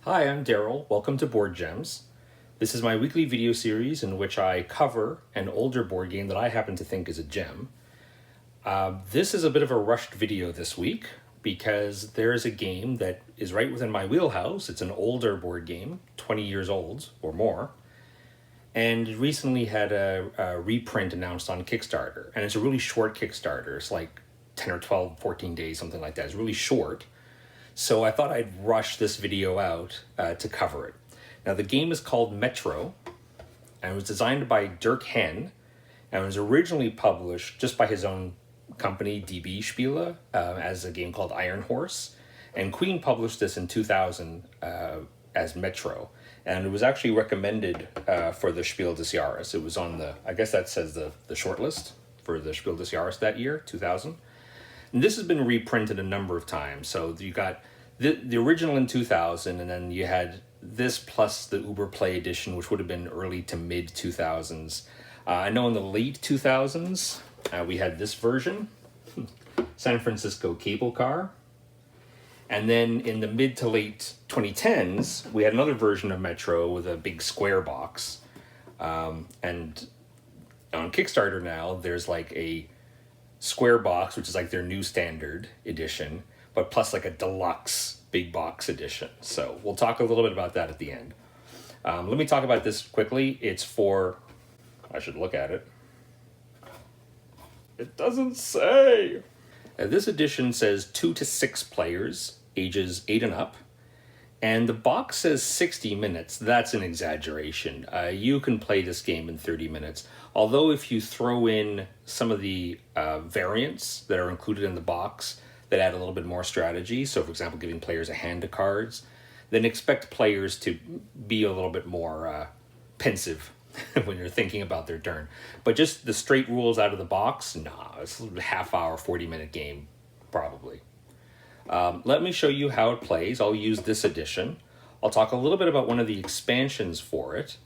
Hi, I'm Daryl. Welcome to Board Gems. This is my weekly video series in which I cover an older board game that I happen to think is a gem. This is a bit of a rushed video this week because there is a game that is right within my wheelhouse. It's an older board game, 20 years old or more, and it recently had a reprint announced on Kickstarter. And it's a really short Kickstarter. It's like 10 or 12, 14 days, something like that. It's really short. So I thought I'd rush this video out to cover it. Now the game is called Metro, and it was designed by Dirk Henn, and it was originally published just by his own company, DB Spiele, as a game called Iron Horse. And Queen published this in 2000 as Metro, and it was actually recommended for the Spiel des Jahres. It was on the, I guess that says the shortlist for the Spiel des Jahres that year, 2000. And this has been reprinted a number of times. So you got the original in 2000, and then you had this plus the Uber Play edition, which would have been early to mid 2000s. I know in the late 2000s, we had this version, San Francisco Cable Car. And then in the mid to late 2010s, we had another version of Metro with a big square box. And on Kickstarter now, there's like a square box, which is like their new standard edition, but plus like a deluxe big box edition. So we'll talk a little bit about that at the end. Let me talk about this quickly. It's for, I should look at it. It doesn't say. This edition says 2 to 6 players, ages 8 and up. And the box says 60 minutes. That's an exaggeration. You can play this game in 30 minutes. Although if you throw in some of the variants that are included in the box that add a little bit more strategy, so for example, giving players a hand of cards, then expect players to be a little bit more pensive when you're thinking about their turn. But just the straight rules out of the box, nah, it's a half hour, 40-minute game, probably. Let me show you how it plays. I'll use this edition. I'll talk a little bit about one of the expansions for it,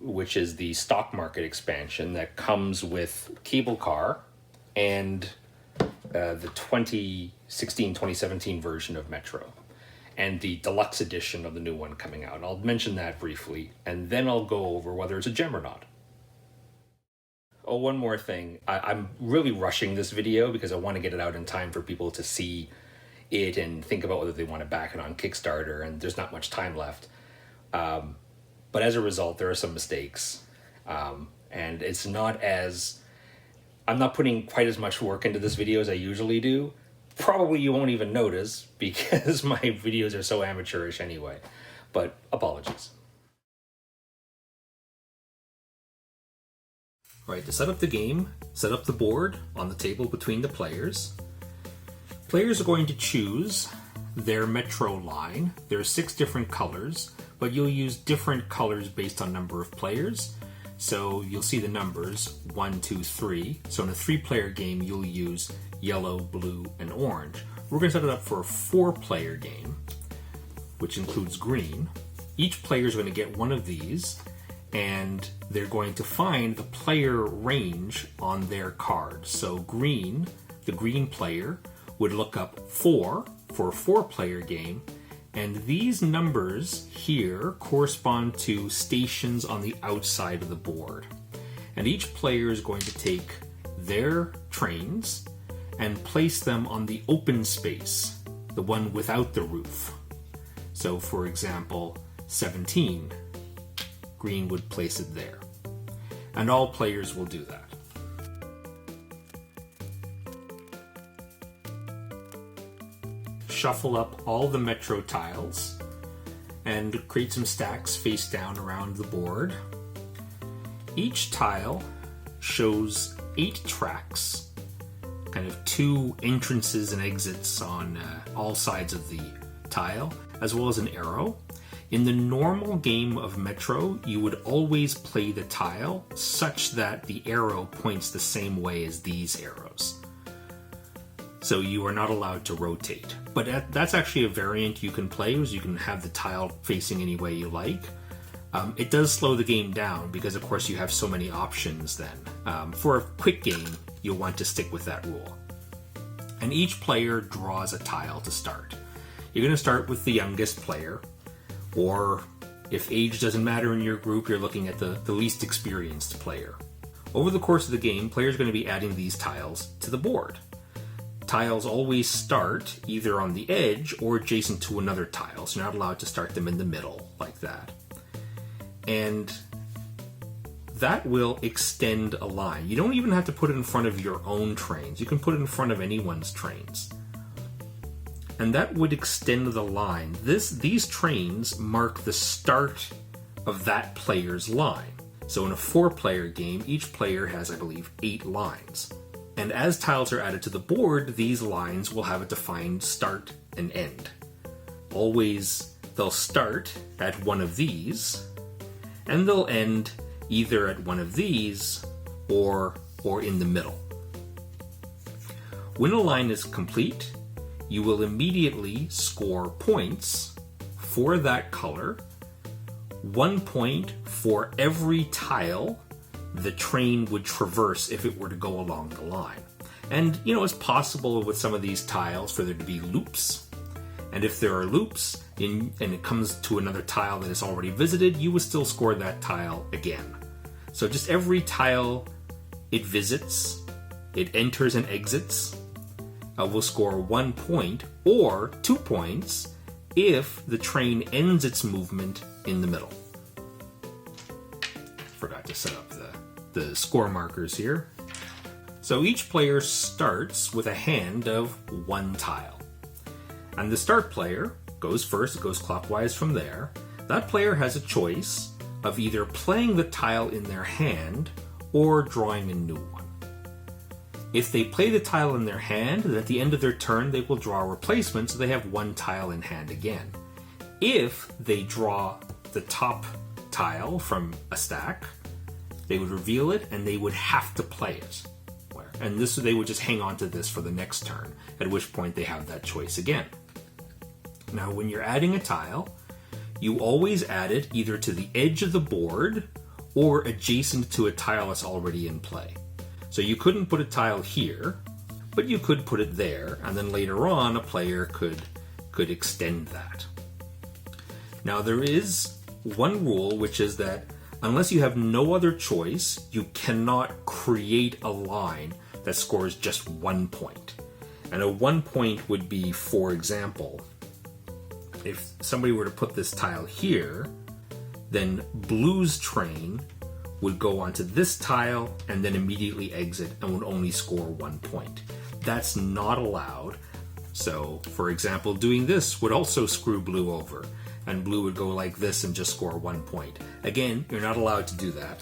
which is the stock market expansion that comes with Cable Car and the 2016-2017 version of Metro, and the deluxe edition of the new one coming out. I'll mention that briefly, and then I'll go over whether it's a gem or not. Oh, one more thing. I'm really rushing this video because I want to get it out in time for people to see it and think about whether they want to back it on Kickstarter, and there's not much time left. But as a result, there are some mistakes. And it's not as... I'm not putting quite as much work into this video as I usually do. Probably you won't even notice because my videos are so amateurish anyway. But apologies. All right, to set up the game, set up the board on the table between the players. Players are going to choose their Metro line. There are 6 different colors, but you'll use different colors based on number of players. So you'll see the numbers 1, 2, 3. So in a 3-player game, you'll use yellow, blue, and orange. We're going to set it up for a 4-player game, which includes green. Each player is going to get one of these, and they're going to find the player range on their card. So green, the green player, would look up 4 for a 4-player game, and these numbers here correspond to stations on the outside of the board. And each player is going to take their trains and place them on the open space, the one without the roof. So for example, 17, green would place it there. And all players will do that. Shuffle up all the Metro tiles and create some stacks face down around the board. Each tile shows 8 tracks, kind of 2 entrances and exits on all sides of the tile, as well as an arrow. In the normal game of Metro, you would always play the tile such that the arrow points the same way as these arrows. So you are not allowed to rotate. But that's actually a variant you can play, is you can have the tile facing any way you like. It does slow the game down because, of course, you have so many options then. For a quick game, you'll want to stick with that rule. And each player draws a tile to start. You're going to start with the youngest player, or if age doesn't matter in your group, you're looking at the least experienced player. Over the course of the game, players are going to be adding these tiles to the board. Tiles always start either on the edge or adjacent to another tile, so you're not allowed to start them in the middle like that. And that will extend a line. You don't even have to put it in front of your own trains. You can put it in front of anyone's trains. And that would extend the line. These trains mark the start of that player's line. So in a 4-player game, each player has, I believe, 8 lines. And as tiles are added to the board, these lines will have a defined start and end. Always, they'll start at one of these, and they'll end either at one of these or in the middle. When a line is complete, you will immediately score points for that color, 1 point for every tile the train would traverse if it were to go along the line. And, it's possible with some of these tiles for there to be loops. And if there are loops and it comes to another tile that is already visited, you would still score that tile again. So just every tile it visits, it enters and exits, will score 1 point or 2 points if the train ends its movement in the middle. Forgot to set up the score markers here. So each player starts with a hand of 1 tile. And the start player goes first, it goes clockwise from there. That player has a choice of either playing the tile in their hand or drawing a new one. If they play the tile in their hand, then at the end of their turn they will draw a replacement, so they have 1 tile in hand again. If they draw the top tile from a stack, they would reveal it and they would have to play it. And they would just hang on to this for the next turn, at which point they have that choice again. Now, when you're adding a tile, you always add it either to the edge of the board or adjacent to a tile that's already in play. So you couldn't put a tile here, but you could put it there, and then later on a player could extend that. Now, there is one rule, which is that unless you have no other choice, you cannot create a line that scores just 1 point. And a 1 point would be, for example, if somebody were to put this tile here, then blue's train would go onto this tile and then immediately exit and would only score 1 point. That's not allowed. So, for example, doing this would also screw blue over, and blue would go like this and just score 1 point. Again, you're not allowed to do that.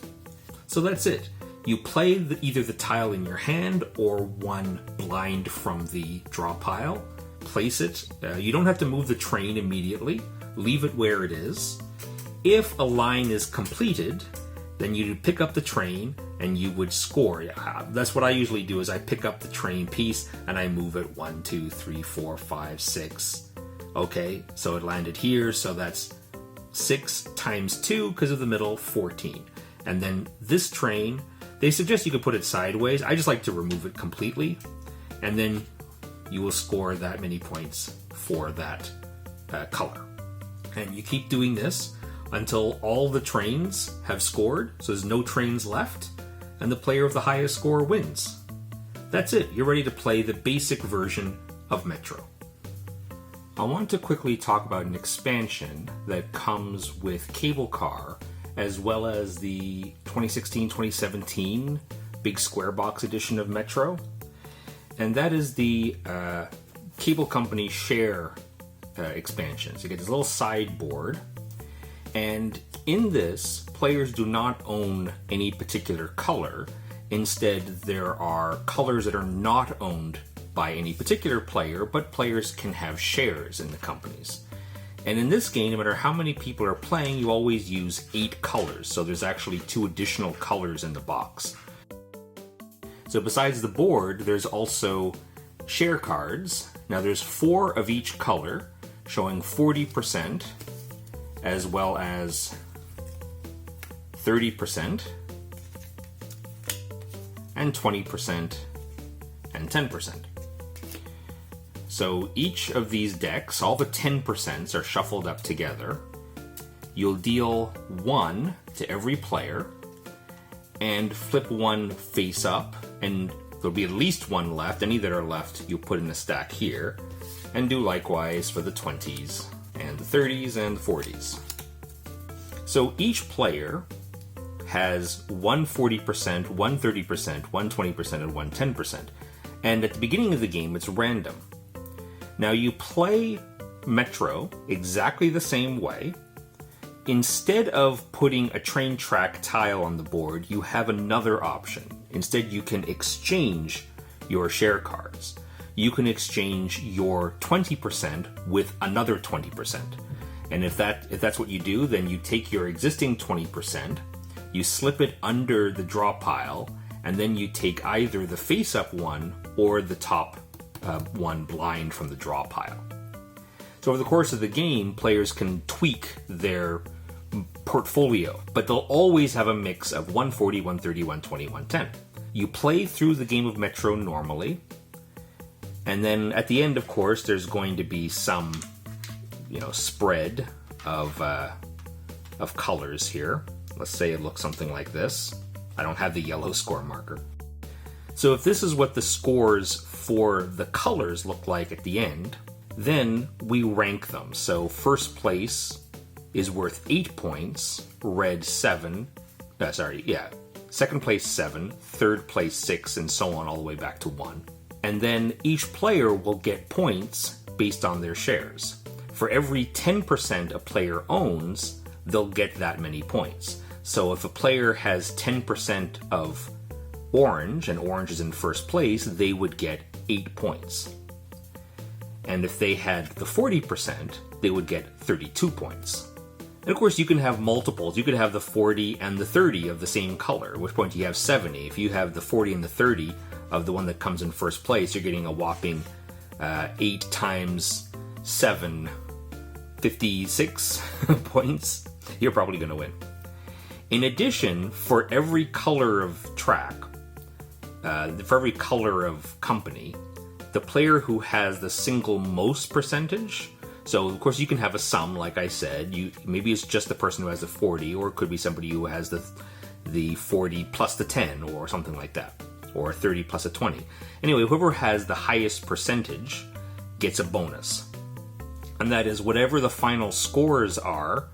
So that's it. You play either the tile in your hand or one blind from the draw pile. Place it. You don't have to move the train immediately. Leave it where it is. If a line is completed, then you pick up the train and you would score. That's what I usually do, is I pick up the train piece and I move it 1, 2, 3, 4, 5, 6. Okay, so it landed here, so that's 6 times 2 because of the middle, 14. And then this train, they suggest you could put it sideways. I just like to remove it completely. And then you will score that many points for that color. And you keep doing this until all the trains have scored, so there's no trains left, and the player of the highest score wins. That's it. You're ready to play the basic version of Metro. I want to quickly talk about an expansion that comes with Cable Car, as well as the 2016-2017 Big Square Box edition of Metro. And that is the Cable Company Share expansion. So you get this little sideboard, and in this, players do not own any particular color. Instead, there are colors that are not owned by any particular player, but players can have shares in the companies. And in this game, no matter how many people are playing, you always use 8 colors, so there's actually 2 additional colors in the box. So besides the board, there's also share cards. Now there's 4 of each color, showing 40%, as well as 30%, and 20%, and 10%. So each of these decks, all the 10% are shuffled up together. You'll deal 1 to every player and flip 1 face up, and there'll be at least 1 left. Any that are left, you'll put in a stack here, and do likewise for the 20s and the 30s and the 40s. So each player has 1 40%, 1 30%, 1 20%, and 1 10%. And at the beginning of the game, it's random. Now you play Metro exactly the same way. Instead of putting a train track tile on the board, you have another option. Instead, you can exchange your share cards. You can exchange your 20% with another 20%. And if that's what you do, then you take your existing 20%, you slip it under the draw pile, and then you take either the face-up one or the top one blind from the draw pile. So over the course of the game, players can tweak their portfolio, but they'll always have a mix of 140, 130, 120, 110. You play through the game of Metro normally, and then at the end, of course, there's going to be some, spread of colors here. Let's say it looks something like this. I don't have the yellow score marker. So if this is what the scores for the colors look like at the end, then we rank them. So first place is worth 8 points, red 7, second place 7, third place 6, and so on all the way back to 1. And then each player will get points based on their shares. For every 10% a player owns, they'll get that many points. So if a player has 10% of orange, and orange is in first place, they would get 8 points. And if they had the 40%, they would get 32 points. And of course, you can have multiples. You could have the 40 and the 30 of the same color, at which point you have 70. If you have the 40 and the 30 of the one that comes in first place, you're getting a whopping 8 times 7, 56 points. You're probably going to win. In addition, for every color of track, for every color of company, the player who has the single most percentage, so of course you can have a sum, like I said, maybe it's just the person who has the 40, or it could be somebody who has the 40 plus the 10, or something like that, or 30 plus a 20. Anyway, whoever has the highest percentage gets a bonus. And that is whatever the final scores are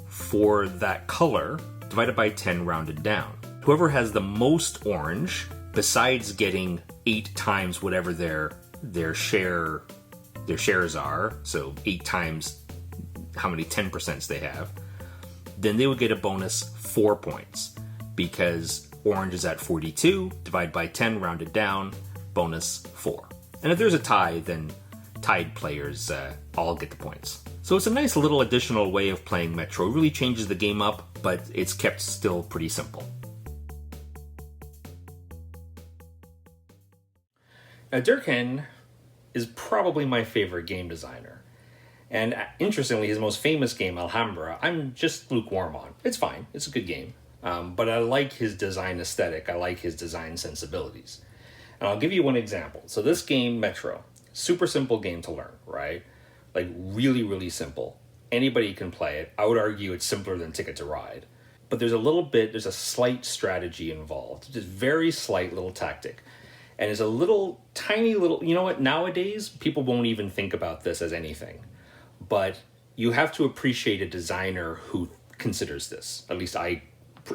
for that color, divided by 10 rounded down. Whoever has the most orange, besides getting 8 times whatever their shares are, so 8 times how many 10% they have, then they would get a bonus 4 points, because orange is at 42, divided by 10 rounded down, bonus 4. And if there's a tie, then tied players all get the points. So it's a nice little additional way of playing Metro. It really changes the game up, but it's kept still pretty simple. Now, Dirk Henn is probably my favorite game designer. And interestingly, his most famous game, Alhambra, I'm just lukewarm on. It's fine. It's a good game. But I like his design aesthetic. I like his design sensibilities. And I'll give you one example. So this game, Metro, super simple game to learn, right? Like really, really simple. Anybody can play it. I would argue it's simpler than Ticket to Ride. But there's a slight strategy involved. Just very slight little tactic. And it's a tiny little, you know what, nowadays, people won't even think about this as anything. But you have to appreciate a designer who considers this. At least I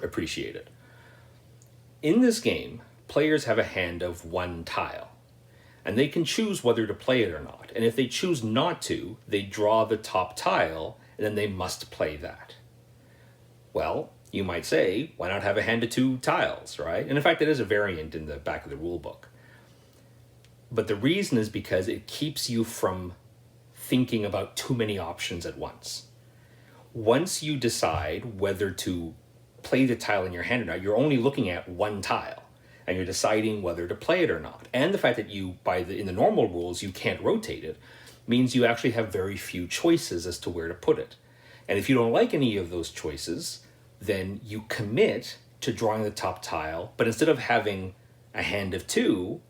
appreciate it. In this game, players have a hand of 1 tile. And they can choose whether to play it or not. And if they choose not to, they draw the top tile, and then they must play that. Well, you might say, why not have a hand of 2 tiles, right? And in fact, it is a variant in the back of the rule book. But the reason is because it keeps you from thinking about too many options at once. Once you decide whether to play the tile in your hand or not, you're only looking at 1 tile. And you're deciding whether to play it or not. And the fact that in the normal rules, you can't rotate it, means you actually have very few choices as to where to put it. And if you don't like any of those choices, then you commit to drawing the top tile, but instead of having a hand of 2,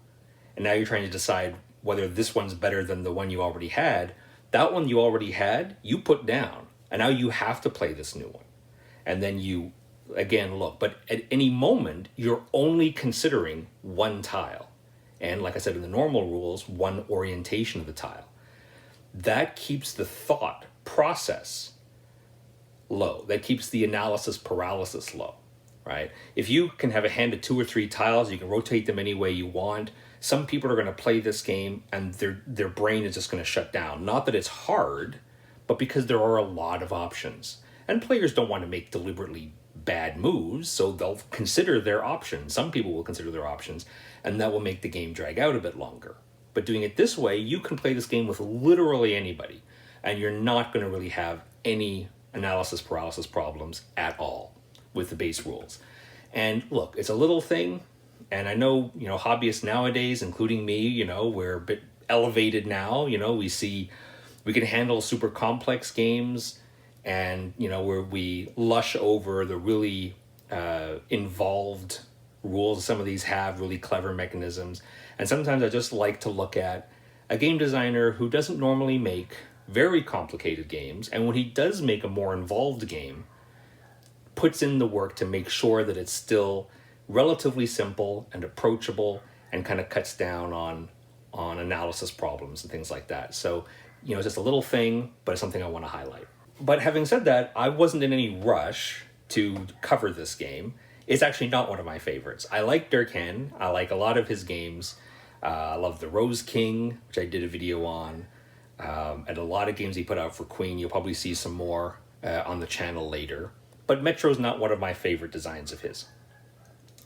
and now you're trying to decide whether this one's better than the one you already had, that one you already had, you put down. And now you have to play this new one. And then you, again, look. But at any moment, you're only considering one tile. And like I said in the normal rules, one orientation of the tile. That keeps the thought process low. That keeps the analysis paralysis low, right? If you can have a hand of 2 or 3 tiles, you can rotate them any way you want. Some people are going to play this game and their brain is just going to shut down. Not that it's hard, but because there are a lot of options. And players don't want to make deliberately bad moves, so they'll consider their options. Some people will consider their options, and that will make the game drag out a bit longer. But doing it this way, you can play this game with literally anybody, and you're not going to really have any analysis paralysis problems at all with the base rules. And look, it's a little thing, and I know, hobbyists nowadays, including me, we're a bit elevated now. We can handle super complex games, and where we lush over the really involved rules. Some of these have really clever mechanisms, and sometimes I just like to look at a game designer who doesn't normally make very complicated games, and when he does make a more involved game, puts in the work to make sure that it's still relatively simple and approachable, and kind of cuts down on analysis problems and things like that. So it's just a little thing, but it's something I want to highlight. But having said that, I wasn't in any rush to cover this game. It's actually not one of my favorites. I like Dirk Henn. I like a lot of his games. I love the Rose King, which I did a video on. And a lot of games he put out for Queen. You'll probably see some more on the channel later. But Metro's not one of my favorite designs of his.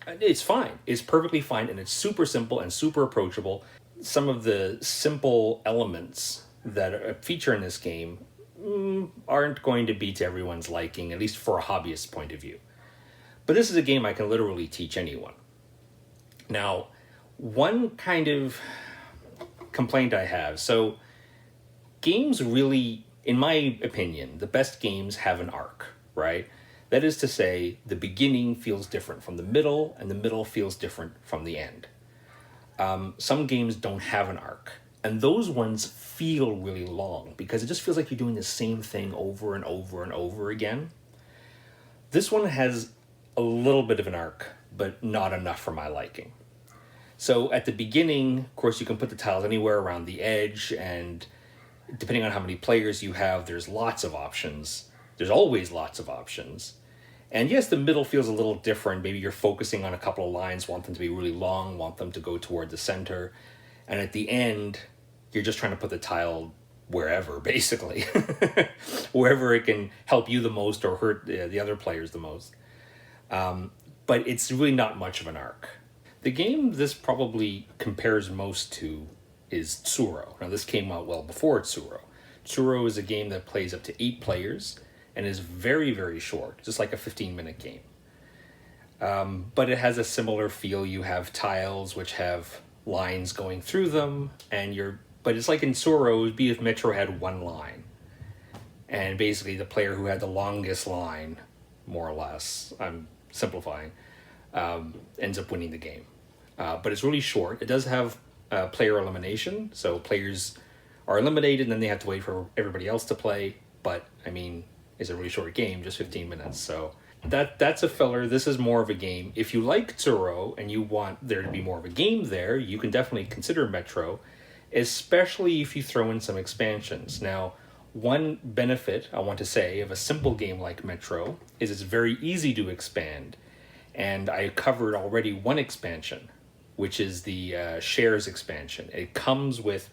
It's fine. It's perfectly fine, and it's super simple and super approachable. Some of the simple elements that feature in this game aren't going to be to everyone's liking, at least for a hobbyist point of view. But this is a game I can literally teach anyone. Now, one kind of complaint I have, so games really, in my opinion, the best games have an arc, right? That is to say, the beginning feels different from the middle, and the middle feels different from the end. Some games don't have an arc, and those ones feel really long because it just feels like you're doing the same thing over and over and over again. This one has a little bit of an arc, but not enough for my liking. So at the beginning, of course, you can put the tiles anywhere around the edge, and depending on how many players you have, there's lots of options. There's always lots of options. And yes, the middle feels a little different. Maybe you're focusing on a couple of lines, want them to be really long, want them to go toward the center. And at the end, you're just trying to put the tile wherever, basically. Wherever it can help you the most or hurt the other players the most. But it's really not much of an arc. The game this probably compares most to is Tsuro. Now, this came out well before Tsuro. Tsuro is a game that plays up to 8 players and is very, very short, just like a 15-minute game. But it has a similar feel. You have tiles which have lines going through them, but it's like in Tsuro, it would be if Metro had one line. And basically the player who had the longest line, more or less, I'm simplifying, ends up winning the game. But it's really short. It does have player elimination, so players are eliminated and then they have to wait for everybody else to play. But, it's a really short game, just 15 minutes. So that's a filler. This is more of a game. If you like Tsuro and you want there to be more of a game there, you can definitely consider Metro, especially if you throw in some expansions. Now, one benefit I want to say of a simple game like Metro is it's very easy to expand. And I covered already one expansion, which is the Shares expansion. It comes with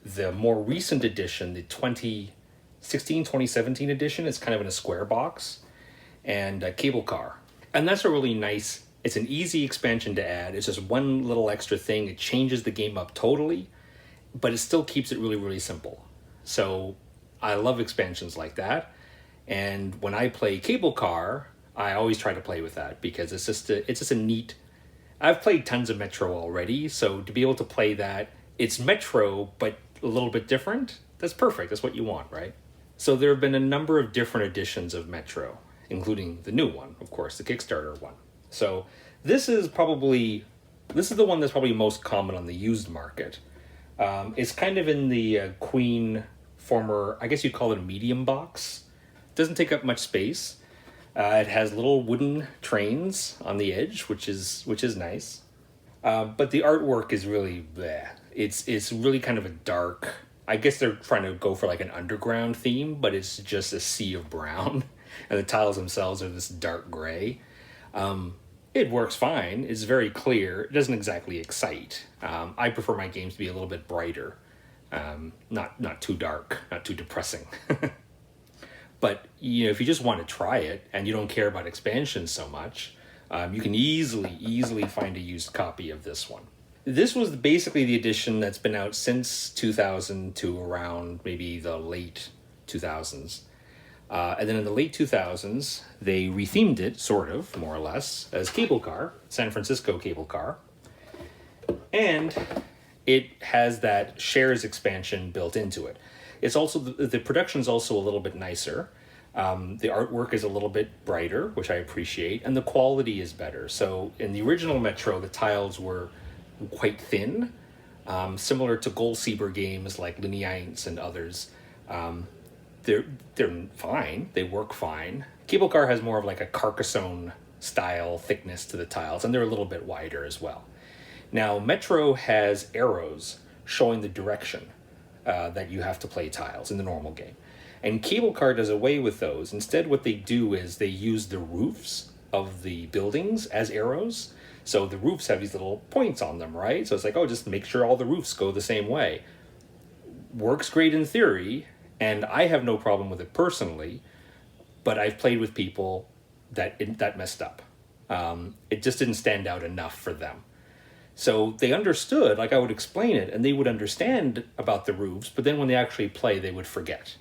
the more recent edition, the 2016-2017 edition. It's kind of in a square box, and a cable car. And that's a really nice, it's an easy expansion to add. It's just one little extra thing. It changes the game up totally, but it still keeps it really, really simple. So I love expansions like that. And when I play cable car, I always try to play with that because it's just a neat, I've played tons of Metro already, so to be able to play that, it's Metro, but a little bit different, that's perfect. That's what you want, right? So there have been a number of different editions of Metro, including the new one, of course, the Kickstarter one. So this is the one that's probably most common on the used market. It's kind of in the Queen former, I guess you'd call it a medium box. It doesn't take up much space. It has little wooden trains on the edge, which is nice. But the artwork is really bleh. It's really kind of a dark. I guess they're trying to go for like an underground theme, but it's just a sea of brown, and the tiles themselves are this dark gray. It works fine. It's very clear. It doesn't exactly excite. I prefer my games to be a little bit brighter, not too dark, not too depressing. But if you just want to try it and you don't care about expansions so much, you can easily find a used copy of this one. This was basically the edition that's been out since 2000 to around maybe the late 2000s. And then in the late 2000s, they rethemed it, sort of, more or less, as Cable Car, San Francisco Cable Car. And it has that shares expansion built into it. It's also, the production's also a little bit nicer. The artwork is a little bit brighter, which I appreciate, and the quality is better. So in the original Metro, the tiles were quite thin, similar to Goldseber games like Lineains and others. They're fine. They work fine. Cable Car has more of like a Carcassonne style thickness to the tiles, and they're a little bit wider as well. Now, Metro has arrows showing the direction that you have to play tiles in the normal game. And Cable Car does away with those. Instead, what they do is they use the roofs of the buildings as arrows. So the roofs have these little points on them, right? So it's like, oh, just make sure all the roofs go the same way. Works great in theory, and I have no problem with it personally, but I've played with people that messed up. It just didn't stand out enough for them. So they understood, like I would explain it, and they would understand about the roofs, but then when they actually play, they would forget.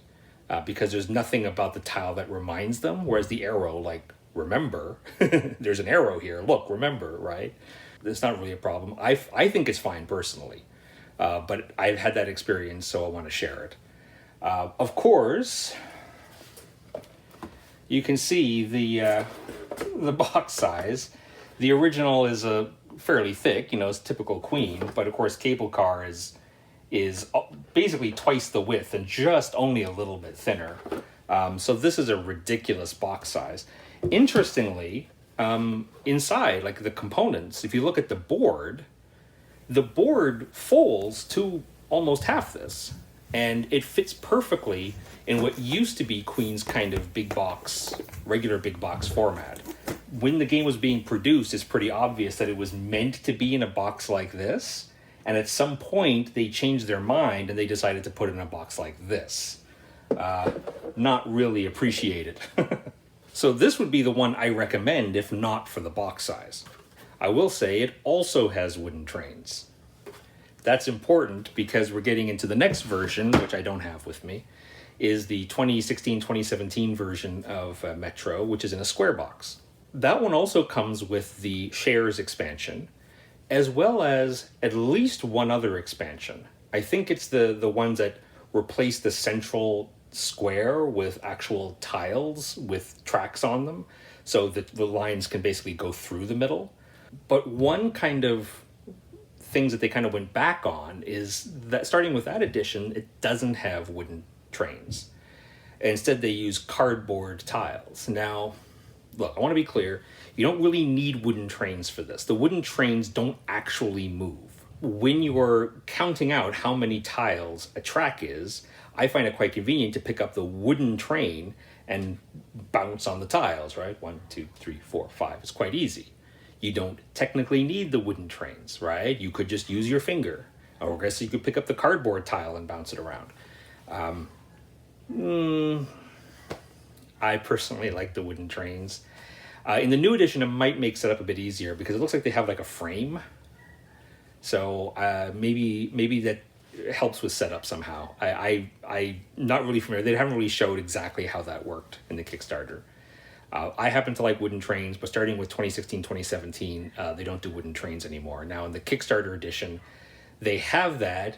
Because there's nothing about the tile that reminds them, whereas the arrow, like, remember, there's an arrow here, look, remember, right? It's not really a problem. I think it's fine personally, but I've had that experience, so I want to share it. Of course, you can see the box size. The original is a fairly thick, it's typical Queen, but of course Cable Car is basically twice the width and just only a little bit thinner. So this is a ridiculous box size. Interestingly, inside, like the components, if you look at the board folds to almost half this, and it fits perfectly in what used to be Queen's kind of big box, regular big box format. When the game was being produced, it's pretty obvious that it was meant to be in a box like this, and at some point they changed their mind and they decided to put it in a box like this. Not really appreciated. So this would be the one I recommend if not for the box size. I will say it also has wooden trains. That's important because we're getting into the next version, which I don't have with me, is the 2016-2017 version of Metro, which is in a square box. That one also comes with the shares expansion, as well as at least one other expansion. I think it's the ones that replace the central square with actual tiles with tracks on them, so that the lines can basically go through the middle. But one kind of things that they kind of went back on is that starting with that edition, it doesn't have wooden trains. Instead, they use cardboard tiles. Now, look, I want to be clear. You don't really need wooden trains for this. The wooden trains don't actually move. When you're counting out how many tiles a track is, I find it quite convenient to pick up the wooden train and bounce on the tiles, right? 1, 2, 3, 4, 5. It's quite easy. You don't technically need the wooden trains, right? You could just use your finger. Or I guess you could pick up the cardboard tile and bounce it around. I personally like the wooden trains. In the new edition, it might make setup a bit easier because it looks like they have like a frame. So maybe that helps with setup somehow. I'm not really familiar. They haven't really showed exactly how that worked in the Kickstarter. I happen to like wooden trains, but starting with 2016-2017, they don't do wooden trains anymore. Now in the Kickstarter edition, they have that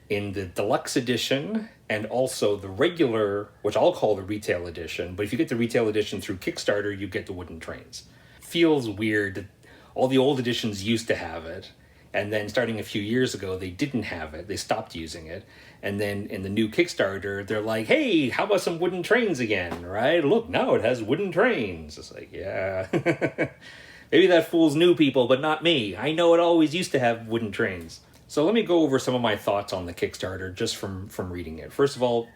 in the deluxe edition and also the regular, which I'll call the retail edition. But if you get the retail edition through Kickstarter, you get the wooden trains. Feels weird that all the old editions used to have it, And then starting a few years ago, they didn't have it. They stopped using it. And then in the new Kickstarter, they're like, hey, how about some wooden trains again, right? Look, now it has wooden trains. It's like, yeah. Maybe that fools new people, but not me. I know it always used to have wooden trains. So let me go over some of my thoughts on the Kickstarter just from reading it. First of all,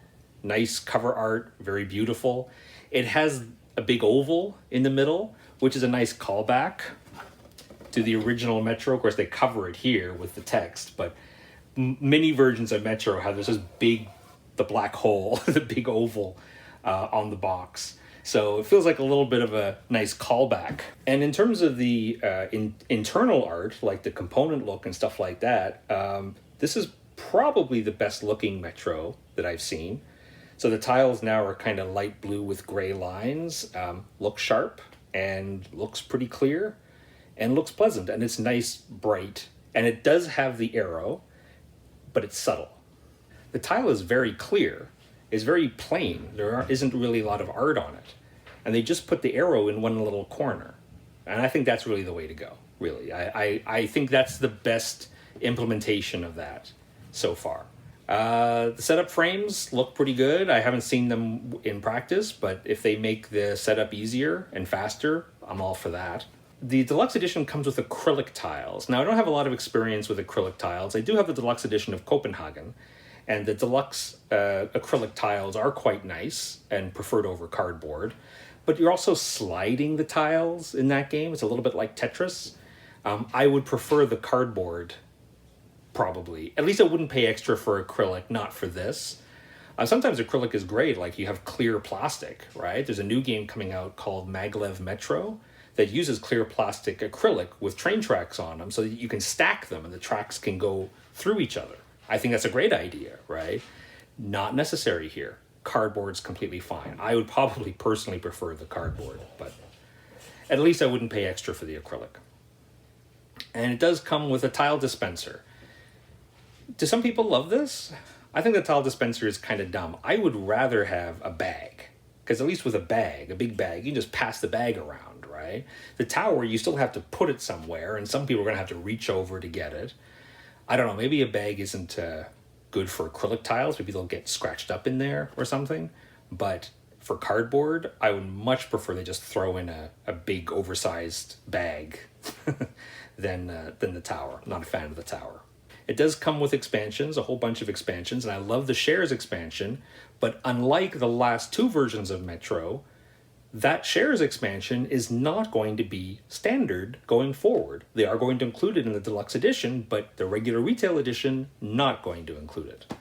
nice cover art, very beautiful. It has a big oval in the middle, which is a nice callback to the original Metro. Of course, they cover it here with the text, but many versions of Metro have this big, the black hole, the big oval on the box. So it feels like a little bit of a nice callback. And in terms of the internal art, like the component look and stuff like that, this is probably the best looking Metro that I've seen. So the tiles now are kind of light blue with gray lines, look sharp and looks pretty clear and looks pleasant, and it's nice, bright, and it does have the arrow, but it's subtle. The tile is very clear, is very plain. There isn't really a lot of art on it. And they just put the arrow in one little corner. And I think that's really the way to go, really. I think that's the best implementation of that so far. The setup frames look pretty good. I haven't seen them in practice, but if they make the setup easier and faster, I'm all for that. The deluxe edition comes with acrylic tiles. Now, I don't have a lot of experience with acrylic tiles. I do have the deluxe edition of Copenhagen, and the deluxe acrylic tiles are quite nice and preferred over cardboard. But you're also sliding the tiles in that game. It's a little bit like Tetris. I would prefer the cardboard, probably. At least I wouldn't pay extra for acrylic, not for this. Sometimes acrylic is great, like you have clear plastic, right? There's a new game coming out called Maglev Metro that uses clear plastic acrylic with train tracks on them so that you can stack them and the tracks can go through each other. I think that's a great idea, right? Not necessary here. Cardboard's completely fine. I would probably personally prefer the cardboard, but at least I wouldn't pay extra for the acrylic. And it does come with a tile dispenser. Do some people love this? I think the tile dispenser is kind of dumb. I would rather have a bag, because at least with a bag, a big bag, you can just pass the bag around, right? The tower, you still have to put it somewhere, and some people are going to have to reach over to get it. I don't know, maybe a bag isn't good for acrylic tiles. Maybe they'll get scratched up in there or something. But for cardboard, I would much prefer they just throw in a big oversized bag than the tower. I'm not a fan of the tower. It does come with expansions, a whole bunch of expansions, and I love the Shares expansion, but unlike the last two versions of Metro, that Shares expansion is not going to be standard going forward. They are going to include it in the deluxe edition, but the regular retail edition, not going to include it.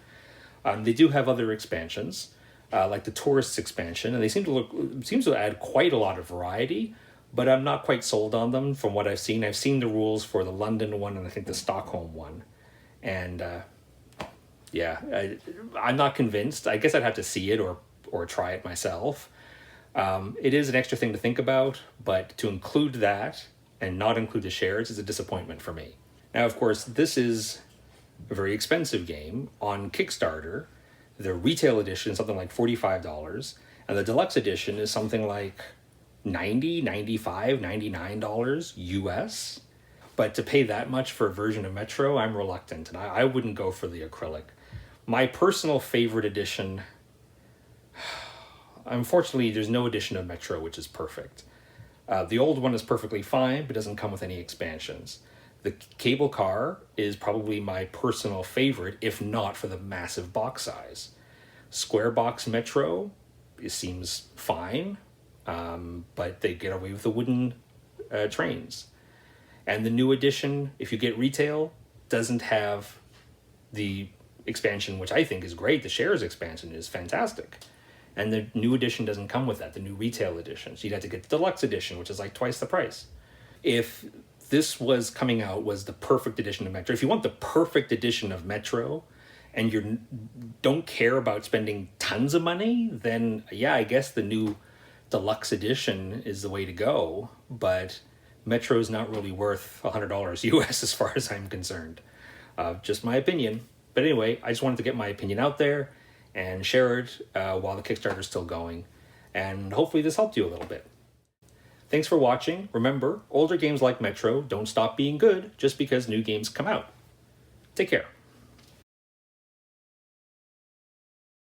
They do have other expansions, like the Tourists expansion, and they seem to add quite a lot of variety, but I'm not quite sold on them from what I've seen. I've seen the rules for the London one and I think the Stockholm one. And yeah, I'm not convinced. I guess I'd have to see it or try it myself. It is an extra thing to think about, but to include that and not include the Shares is a disappointment for me. Now, of course, this is a very expensive game. On Kickstarter, the retail edition is something like $45, and the deluxe edition is something like $90, $95, $99 US. But to pay that much for a version of Metro, I'm reluctant, and I wouldn't go for the acrylic. My personal favorite edition, unfortunately, there's no edition of Metro which is perfect. The old one is perfectly fine, but doesn't come with any expansions. The cable car is probably my personal favorite, if not for the massive box size. Square box Metro, it seems fine, but they get away with the wooden trains. And the new edition, if you get retail, doesn't have the expansion, which I think is great. The Shares expansion is fantastic. And the new edition doesn't come with that, the new retail edition. So you'd have to get the deluxe edition, which is like twice the price. If this was coming out, was the perfect edition of Metro, if you want the perfect edition of Metro and you don't care about spending tons of money, then yeah, I guess the new deluxe edition is the way to go. But Metro is not really worth $100 US as far as I'm concerned. Just my opinion. But anyway, I just wanted to get my opinion out there and share it while the Kickstarter is still going. And hopefully this helped you a little bit. Thanks for watching. Remember, older games like Metro don't stop being good just because new games come out. Take care.